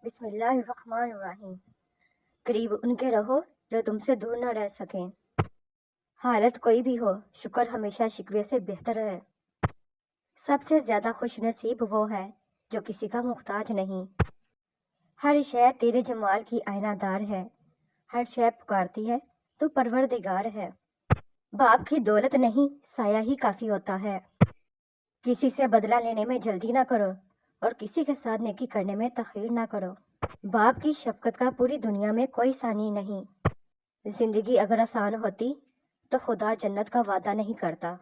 بسم اللہ الرحمن الرحیم۔ قریب ان کے رہو جو تم سے دور نہ رہ سکیں۔ حالت کوئی بھی ہو، شکر ہمیشہ شکوے سے بہتر ہے۔ سب سے زیادہ خوش نصیب وہ ہے جو کسی کا محتاج نہیں۔ ہر شے تیرے جمال کی آئینہ دار ہے، ہر شے پکارتی ہے تو پروردگار ہے۔ باپ کی دولت نہیں، سایہ ہی کافی ہوتا ہے۔ کسی سے بدلہ لینے میں جلدی نہ کرو اور کسی کے ساتھ نیکی کرنے میں تاخیر نہ کرو۔ باپ کی شفقت کا پوری دنیا میں کوئی ثانی نہیں۔ زندگی اگر آسان ہوتی تو خدا جنت کا وعدہ نہیں کرتا۔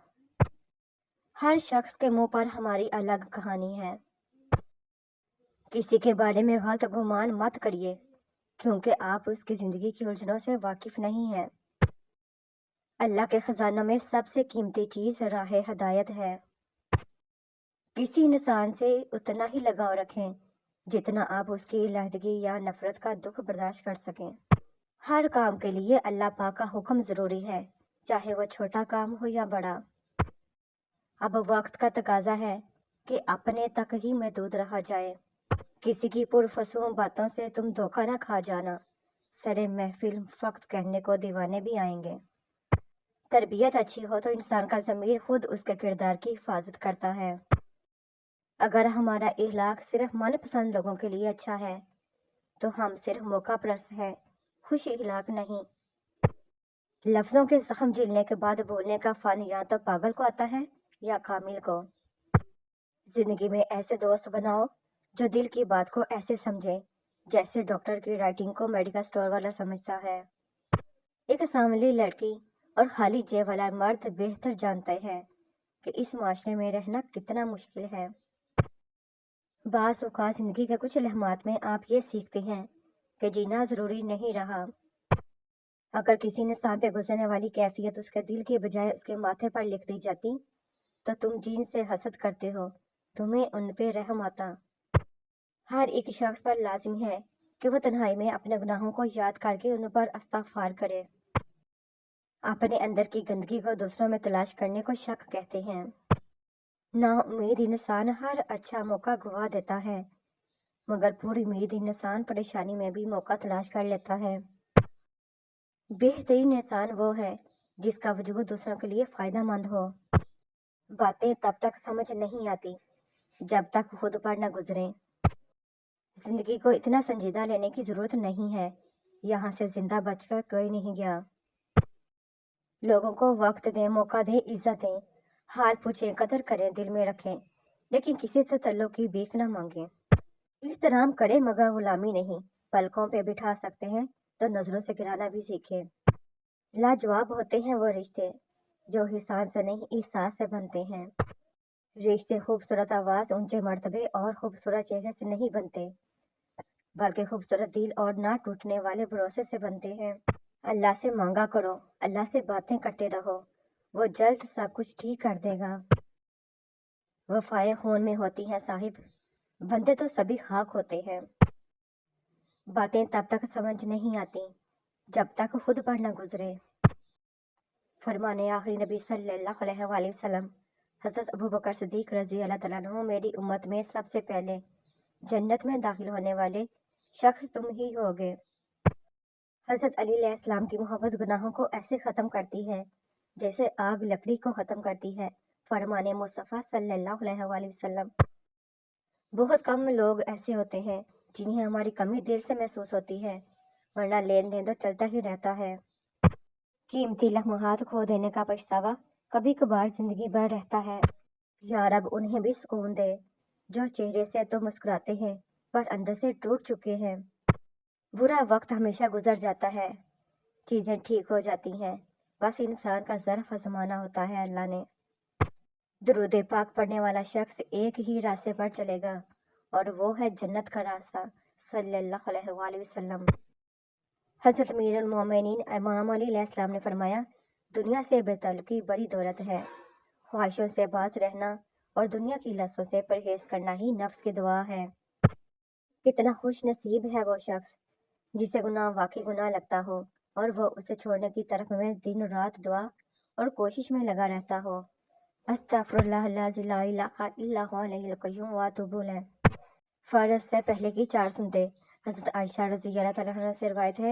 ہر شخص کے منہ پر ہماری الگ کہانی ہے۔ کسی کے بارے میں غلط گمان مت کریے کیونکہ آپ اس کی زندگی کی الجھنوں سے واقف نہیں ہیں۔ اللہ کے خزانوں میں سب سے قیمتی چیز راہ ہدایت ہے۔ کسی انسان سے اتنا ہی لگاؤ رکھیں جتنا آپ اس کی علیحدگی یا نفرت کا دکھ برداشت کر سکیں۔ ہر کام کے لیے اللہ پاک کا حکم ضروری ہے، چاہے وہ چھوٹا کام ہو یا بڑا۔ اب وقت کا تقاضا ہے کہ اپنے تک ہی محدود رہا جائے۔ کسی کی پرفسوں باتوں سے تم دھوکہ نہ کھا جانا۔ سرے محفل فقط کہنے کو دیوانے بھی آئیں گے۔ تربیت اچھی ہو تو انسان کا ضمیر خود اس کے کردار کی حفاظت کرتا ہے۔ اگر ہمارا اخلاق صرف من پسند لوگوں کے لیے اچھا ہے تو ہم صرف موقع پرست ہیں، خوش اخلاق نہیں۔ لفظوں کے زخم جھیلنے کے بعد بولنے کا فن یا تو پاگل کو آتا ہے یا کامل کو۔ زندگی میں ایسے دوست بناؤ جو دل کی بات کو ایسے سمجھے جیسے ڈاکٹر کی رائٹنگ کو میڈیکل سٹور والا سمجھتا ہے۔ ایک ساملی لڑکی اور خالی جیب والا مرد بہتر جانتے ہیں کہ اس معاشرے میں رہنا کتنا مشکل ہے۔ بعض اوقات زندگی کے کچھ لمحات میں آپ یہ سیکھتے ہیں کہ جینا ضروری نہیں رہا۔ اگر کسی انسان پہ گزرنے والی کیفیت اس کے دل کے بجائے اس کے ماتھے پر لکھ دی جاتی تو تم جن سے حسد کرتے ہو تمہیں ان پہ رحم آتا۔ ہر ایک شخص پر لازم ہے کہ وہ تنہائی میں اپنے گناہوں کو یاد کر کے ان پر استغفار کرے۔ اپنے اندر کی گندگی کو دوسروں میں تلاش کرنے کو شک کہتے ہیں۔ نا امید انسان ہر اچھا موقع گوا دیتا ہے، مگر پوری امید انسان پریشانی میں بھی موقع تلاش کر لیتا ہے۔ بہترین انسان وہ ہے جس کا وجود دوسروں کے لیے فائدہ مند ہو۔ باتیں تب تک سمجھ نہیں آتی جب تک خود پر نہ گزریں۔ زندگی کو اتنا سنجیدہ لینے کی ضرورت نہیں ہے، یہاں سے زندہ بچ کر کوئی نہیں گیا۔ لوگوں کو وقت دیں، موقع دیں، عزت دیں، حال پوچھیں، قدر کریں، دل میں رکھیں، لیکن کسی سے تعلق کی بھیک نہ مانگیں۔ احترام کریں مگر غلامی نہیں۔ پلکوں پہ بٹھا سکتے ہیں تو نظروں سے گرانا بھی سیکھیں۔ لاجواب ہوتے ہیں وہ رشتے جو حسان سے نہیں احساس سے بنتے ہیں۔ رشتے خوبصورت آواز، اونچے مرتبے اور خوبصورت چہرے سے نہیں بنتے بلکہ خوبصورت دل اور نہ ٹوٹنے والے بھروسے سے بنتے ہیں۔ اللہ سے مانگا کرو، اللہ سے باتیں کرتے رہو، وہ جلد سب کچھ ٹھیک کر دے گا۔ وفائیں خون میں ہوتی ہیں صاحب، بندے تو سبھی خاک ہوتے ہیں۔ باتیں تب تک سمجھ نہیں آتی جب تک خود پر نہ گزرے۔ فرمانے آخری نبی صلی اللہ علیہ وآلہ وسلم حضرت ابوبکر صدیق رضی اللہ تعالیٰ عنہ، میری امت میں سب سے پہلے جنت میں داخل ہونے والے شخص تم ہی ہوگے۔ حضرت علی علیہ السلام کی محبت گناہوں کو ایسے ختم کرتی ہے جیسے آگ لکڑی کو ختم کرتی ہے۔ فرمانے مصطفیٰ صلی اللہ علیہ وآلہ وسلم بہت کم لوگ ایسے ہوتے ہیں جنہیں ہماری کمی دل سے محسوس ہوتی ہے، ورنہ لین دین تو چلتا ہی رہتا ہے۔ قیمتی لمحات کھو دینے کا پچھتاوا کبھی کبھار زندگی بھر رہتا ہے۔ یا رب انہیں بھی سکون دے جو چہرے سے تو مسکراتے ہیں پر اندر سے ٹوٹ چکے ہیں۔ برا وقت ہمیشہ گزر جاتا ہے، چیزیں ٹھیک ہو جاتی ہیں، بس انسان کا ظرف آزمانا ہوتا ہے اللہ نے۔ درود پاک پڑھنے والا شخص ایک ہی راستے پر چلے گا اور وہ ہے جنت کا راستہ۔ صلی اللہ علیہ وآلہ وسلم۔ حضرت امیر المومنین امام علی علیہ السلام نے فرمایا، دنیا سے بے تعلقی بڑی دولت ہے۔ خواہشوں سے باز رہنا اور دنیا کی لذتوں سے پرہیز کرنا ہی نفس کی دعا ہے۔ کتنا خوش نصیب ہے وہ شخص جسے گناہ واقعی گناہ لگتا ہو اور وہ اسے چھوڑنے کی طرف میں دن رات دعا اور کوشش میں لگا رہتا ہو۔ استغفر اللہ الذی لا الہ الا هو الحی القیوم واتوب الیہ۔ فرض سے پہلے کی 4 سنتیں۔ حضرت عائشہ رضی اللہ تعالیٰ عنہ سے روایت ہے،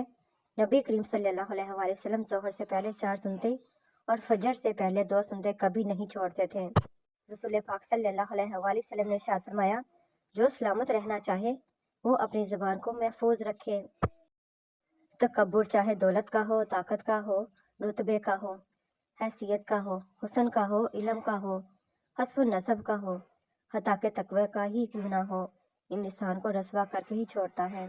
نبی کریم صلی اللہ علیہ وآلہ وسلم ظہر سے پہلے 4 سنتے اور فجر سے پہلے 2 سنتے کبھی نہیں چھوڑتے تھے۔ رسول پاک صلی اللہ علیہ وآلہ وسلم نے ارشاد فرمایا، جو سلامت رہنا چاہے وہ اپنی زبان کو محفوظ رکھے۔ تکبر چاہے دولت کا ہو، طاقت کا ہو، رتبے کا ہو، حیثیت کا ہو، حسن کا ہو، علم کا ہو، حسب النسب کا ہو، حتیٰ کہ تقوی کا ہی کیوں نہ ہو، انسان کو رسوا کر کے ہی چھوڑتا ہے۔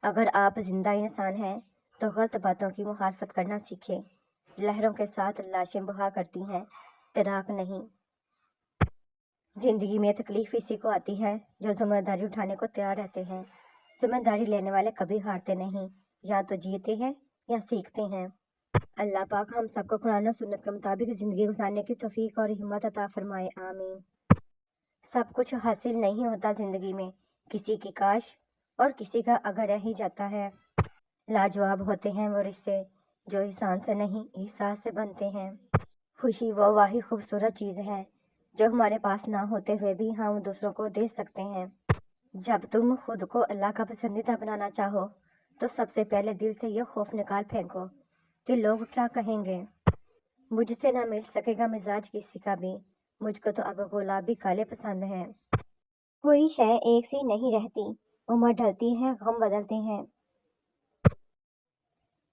اگر آپ زندہ انسان ہیں تو غلط باتوں کی مخالفت کرنا سیکھیں۔ لہروں کے ساتھ لاشیں بہا کرتی ہیں، تیراک نہیں۔ زندگی میں تکلیف اسی کو آتی ہے جو ذمہ داری اٹھانے کو تیار رہتے ہیں۔ ذمہ داری لینے والے کبھی ہارتے نہیں، یا تو جیتے ہیں یا سیکھتے ہیں۔ اللہ پاک ہم سب کو قرآن و سنت کے مطابق زندگی گزارنے کی توفیق اور ہمت عطا فرمائے، آمین۔ سب کچھ حاصل نہیں ہوتا زندگی میں، کسی کی کاش اور کسی کا اگر رہ ہی جاتا ہے۔ لاجواب ہوتے ہیں وہ رشتے جو احسان سے نہیں احساس سے بنتے ہیں۔ خوشی وہ واحد خوبصورت چیز ہے جو ہمارے پاس نہ ہوتے ہوئے بھی ہم دوسروں کو دے سکتے ہیں۔ جب تم خود کو اللہ کا پسندیدہ بنانا چاہو تو سب سے پہلے دل سے یہ خوف نکال پھینکو کہ لوگ کیا کہیں گے۔ مجھ سے نہ مل سکے گا مزاج کسی کا بھی، مجھ کو تو اب گلابی کالے پسند ہیں۔ کوئی شے ایک سی نہیں رہتی، عمر ڈھلتی ہے، غم بدلتے ہیں۔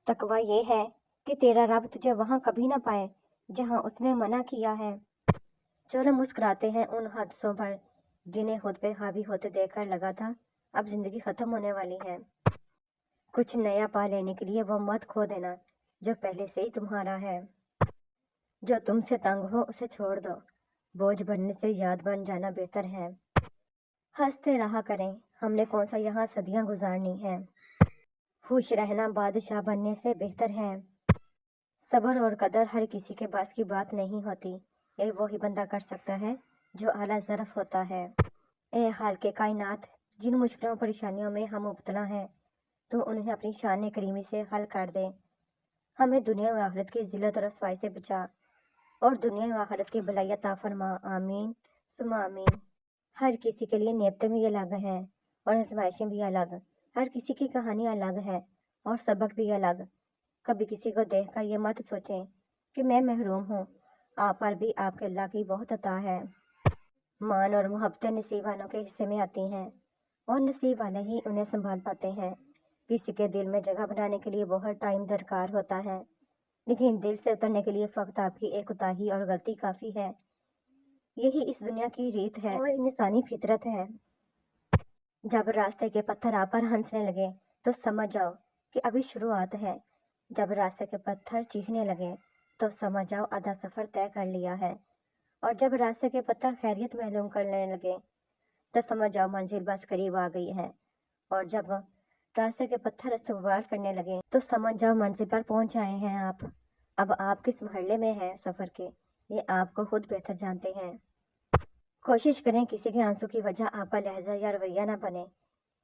تقویٰ یہ ہے کہ تیرا رب تجھے وہاں کبھی نہ پائے جہاں اس نے منع کیا ہے۔ چلو مسکراتے ہیں ان حادثوں پر جنہیں خود پہ حاوی ہوتے دیکھ کر لگا تھا اب زندگی ختم ہونے والی ہے۔ کچھ نیا پا لینے کے لیے وہ مت کھو دینا جو پہلے سے ہی تمہارا ہے۔ جو تم سے تنگ ہو اسے چھوڑ دو، بوجھ بننے سے یاد بن جانا بہتر ہے۔ ہنستے رہا کریں، ہم نے کون سا یہاں صدیاں گزارنی ہیں۔ خوش رہنا بادشاہ بننے سے بہتر ہے۔ صبر اور قدر ہر کسی کے بس کی بات نہیں ہوتی، یہ وہی بندہ کر سکتا ہے جو اعلیٰ ظرف ہوتا ہے۔ اے خالق کائنات، جن مشکلوں پریشانیوں میں ہم مبتلا ہیں تو انہیں اپنی شان کریمی سے حل کر دے۔ ہمیں دنیا و آخرت کی ذلت اور رسوائی سے بچا اور دنیا و آخرت کی بھلائی عطا فرما، آمین ثم آمین۔ ہر کسی کے لیے نعمتیں بھی الگ ہیں اور آزمائشیں بھی الگ، ہر کسی کی کہانی الگ ہے اور سبق بھی الگ۔ کبھی کسی کو دیکھ کر یہ مت سوچیں کہ میں محروم ہوں، آپ پر بھی آپ کے اللہ کی بہت عطا ہے۔ مان اور محبتیں نصیب والوں کے حصے میں آتی ہیں اور نصیب والے ہی انہیں سنبھال پاتے ہیں۔ کسی کے دل میں جگہ بنانے کے لیے بہت ٹائم درکار ہوتا ہے، لیکن دل سے اترنے کے لیے فقط آپ کی ایک کوتاہی اور غلطی کافی ہے۔ یہی اس دنیا کی ریت ہے اور انسانی فطرت ہے۔ جب راستے کے پتھر آپ پر ہنسنے لگے تو سمجھ جاؤ کہ ابھی شروعات ہے، جب راستے کے پتھر چیخنے لگے تو سمجھ جاؤ آدھا سفر طے کر لیا ہے، اور جب راستے کے پتھر خیریت معلوم کرنے لگے تو سمجھ جاؤ منزل بس قریب آ گئی ہے، اور جب راستے کے پتھر استقبال کرنے لگے تو سمجھ جاؤ منزل پر پہنچ آئے ہیں آپ۔ اب آپ کس مرحلے میں ہیں سفر کے، یہ آپ کو خود بہتر جانتے ہیں۔ کوشش کریں کسی کے آنسو کی وجہ آپ کا لہجہ یا رویہ نہ بنے،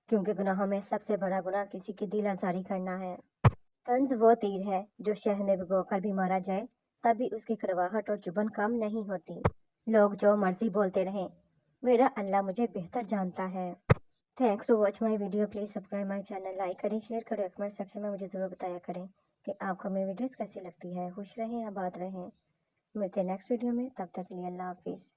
کیونکہ گناہوں میں سب سے بڑا گناہ کسی کی دل آزاری کرنا ہے۔ طنز وہ تیر ہے جو شہ میں بھگو کر بھی مارا جائے تب بھی اس کی کڑواہٹ اور چبھن کم نہیں ہوتی۔ لوگ جو مرضی بولتے رہیں، میرا اللہ مجھے بہتر جانتا ہے۔ Thanks to watch my video, please subscribe my channel, like کریں، شیئر کریں، کمنٹ سیکشن میں مجھے ضرور بتایا کریں کہ آپ کو میری ویڈیوز کیسی لگتی ہے۔ خوش رہیں، آباد رہیں، ملتے ہیں نیکسٹ ویڈیو میں، تب تک کے لیے اللہ حافظ۔